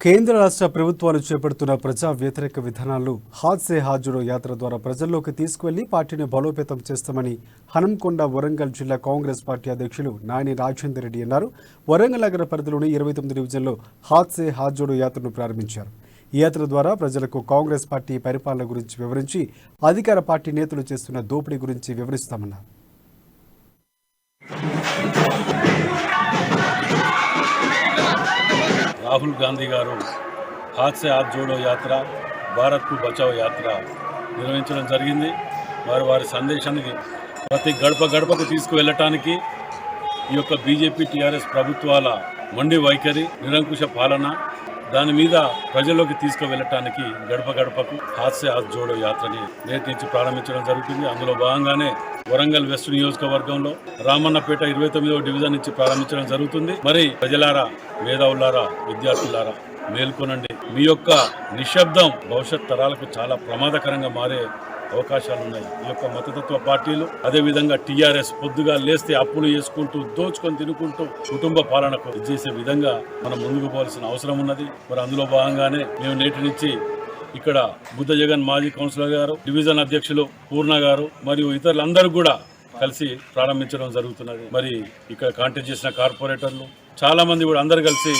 కేంద్ర రాష్ట్ర ప్రభుత్వాలు చేపడుతున్న ప్రజా వ్యతిరేక విధానాలు హాత్ సే హాత్ జోడో యాత్ర ద్వారా ప్రజల్లోకి తీసుకువెళ్లి పార్టీని బలోపేతం చేస్తామని హనంకొండ వరంగల్ జిల్లా కాంగ్రెస్ పార్టీ అధ్యక్షులు నాయని రాజేందర్ రెడ్డి అన్నారు. వరంగల్ నగర పరిధిలోని 29 డివిజన్లో హాత్ సే హాత్ జోడో యాత్రను ప్రారంభించారు. ఈ యాత్ర ద్వారా ప్రజలకు కాంగ్రెస్ పార్టీ పరిపాలన గురించి వివరించి అధికార పార్టీ నేతలు చేస్తున్న దోపిడీ గురించి వివరిస్తామన్నారు. రాహుల్ గాంధీ గారు హాత్ సే హాత్ జోడో యాత్ర, భారత్ కు బచావ్ యాత్ర నిర్వహించడం జరిగింది. వారి సందేశానికి ప్రతి గడపకు తీసుకువెళ్ళటానికి ఈ యొక్క బీజేపీ టీఆర్ఎస్ ప్రభుత్వాల మొండి వైఖరి, నిరంకుశ పాలన, దాని మీద ప్రజల్లోకి తీసుకువెళ్ళటానికి గడపకు హాత్ సే హాత్ జోడో యాత్రని నేటి నుంచి ప్రారంభించడం జరుగుతుంది. అందులో భాగంగానే వరంగల్ వెస్ట్ నియోజకవర్గంలో రామన్నపేట 29వ డివిజన్ నుంచి ప్రారంభించడం జరుగుతుంది. మరి ప్రజలారా, మేధావులారా, విద్యార్థులారా మేల్కొనండి. మీ యొక్క నిశ్శబ్దం భవిష్యత్ తరాలకు చాలా ప్రమాదకరంగా మారే అవకాశాలు ఉన్నాయి. ఈ యొక్క మతతత్వ పార్టీలు, అదేవిధంగా టీఆర్ఎస్ పొద్దుగా లేస్తే అప్పులు చేసుకుంటూ, దోచుకొని తినుకుంటూ కుటుంబ పాలనకు చేసే విధంగా మనం ముందుకు పోవాల్సిన అవసరం ఉన్నది. మరి అందులో భాగంగానే మేము నేటి నుంచి ఇక్కడ బుద్ధ జగన్ మాజీ కౌన్సిలర్ గారు, డివిజన్ అధ్యక్షులు పూర్ణ గారు మరియు ఇతరులందరూ కూడా కలిసి ప్రారంభించడం జరుగుతున్నది. మరి ఇక్కడ కాంటాక్ట్ చేసిన కార్పొరేటర్లు చాలా మంది కూడా అందరు కలిసి